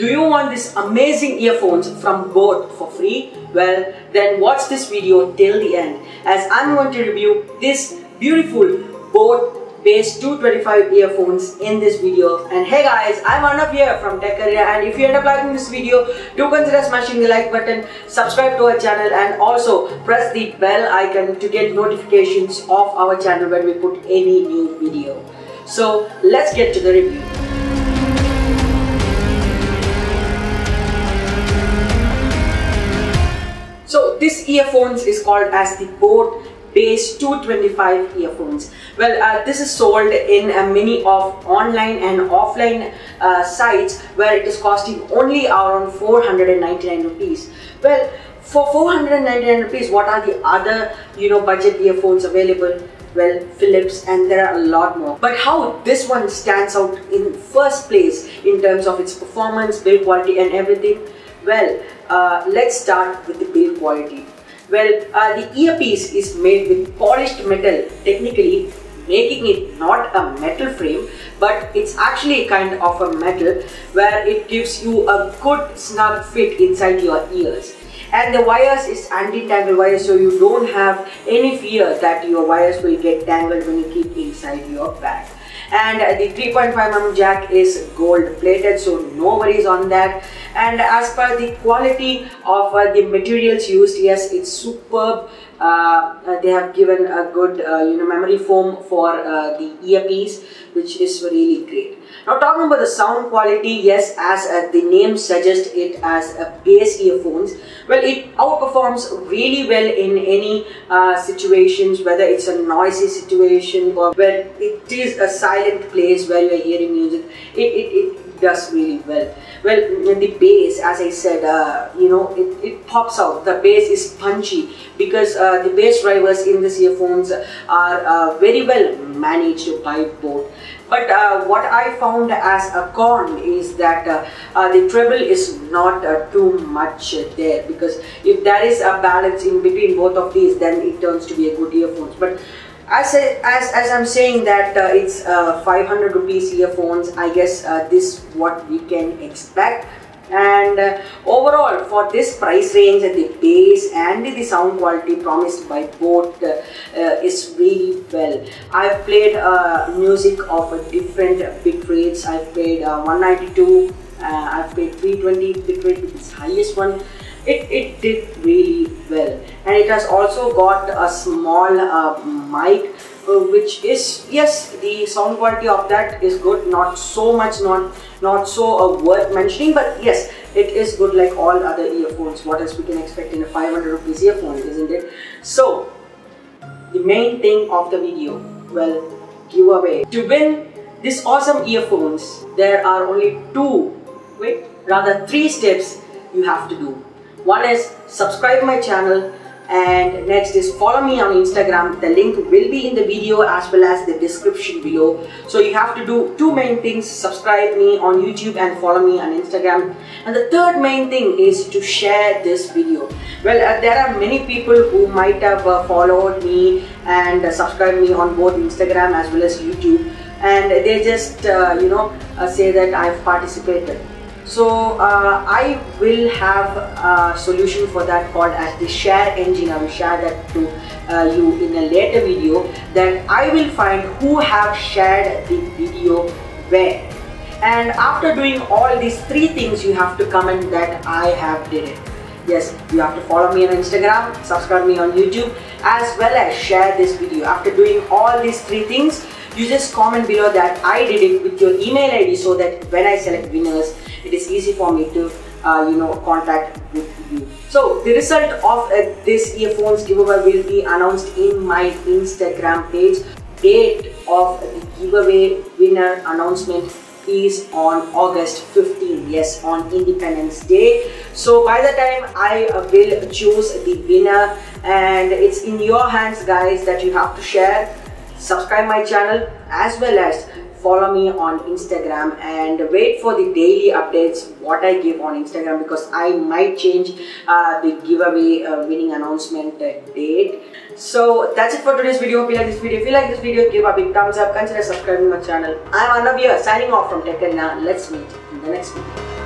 Do you want these amazing earphones from Boat for free? Well, then watch this video till the end, as I'm going to review this beautiful Boat Base 225 earphones in this video. And hey guys, I'm Arnav here from Tech Career, and if you end up liking this video, do consider smashing the like button, subscribe to our channel, and also press the bell icon to get notifications of our channel when we put any new video. So let's get to the review. So this earphones is called as the Boat Base 225 earphones. Well, this is sold in many of online and offline sites where it is costing only around 499 rupees. Well, for 499 rupees, what are the other budget earphones available? Well, Philips, and there are a lot more. But how this one stands out in first place in terms of its performance, build quality and everything? Well, let's start with the build quality. Well, the earpiece is made with polished metal, technically making it not a metal frame, but it's actually kind of a metal where it gives you a good snug fit inside your ears. And the wires is anti-tangle wires, so you don't have any fear that your wires will get tangled when you keep inside your bag. And the 3.5mm jack is gold plated, so no worries on that. And as per the quality of the materials used, yes, it's superb. They have given a good memory foam for the earpiece, which is really great. Now talking about the sound quality, yes, as the name suggests it as a bass earphones, well, it outperforms really well in any situations, whether it's a noisy situation or where it is a silent place where you are hearing music. It does really well. Well, the bass, as I said, it pops out. The bass is punchy because the bass drivers in these earphones are very well managed by Boat. But what I found as a con is that the treble is not too much there, because if there is a balance in between both of these, then it turns to be a good earphones. But as I'm saying that it's 500 rupees earphones, I guess this is what we can expect. And overall, for this price range, the bass and the sound quality promised by Boat is really well. I've played music of different bit rates. I've played 192, I've played 320 bit rate, which is highest one. It did really well, and it has also got a small mic, which is, yes, the sound quality of that is good, not so much, not so worth mentioning, but yes, it is good like all other earphones. What else we can expect in a 500 rupees earphone, isn't it? So the main thing of the video, well, giveaway. To win this awesome earphones, there are only three steps you have to do. One is subscribe my channel, and next is follow me on Instagram. The link will be in the video as well as the description below. So you have to do two main things: subscribe me on YouTube and follow me on Instagram. And the third main thing is to share this video. Well, there are many people who might have followed me and subscribed me on both Instagram as well as YouTube, and they just say that I've participated. So I will have a solution for that called as the share engine. I will share that to you in a later video, that I will find who have shared the video where. And after doing all these three things, you have to comment that I have did it. Yes, you have to follow me on Instagram, subscribe me on YouTube, as well as share this video. After doing all these three things, you just comment below that I did it with your email ID, so that when I select winners, it is easy for me to contact with you. So the result of this earphones giveaway will be announced in my Instagram page. Date of the giveaway winner announcement is on August 15, yes, on Independence Day. So by the time I will choose the winner, and it's in your hands, guys, that you have to share, subscribe my channel, as well as follow me on Instagram, and wait for the daily updates what I give on Instagram, because I might change the giveaway winning announcement date. So that's it for today's video. Hope you like this video. If you like this video, give a big thumbs up, consider subscribing my channel. I'm Arnav here, signing off from Tech Career. Let's meet in the next video.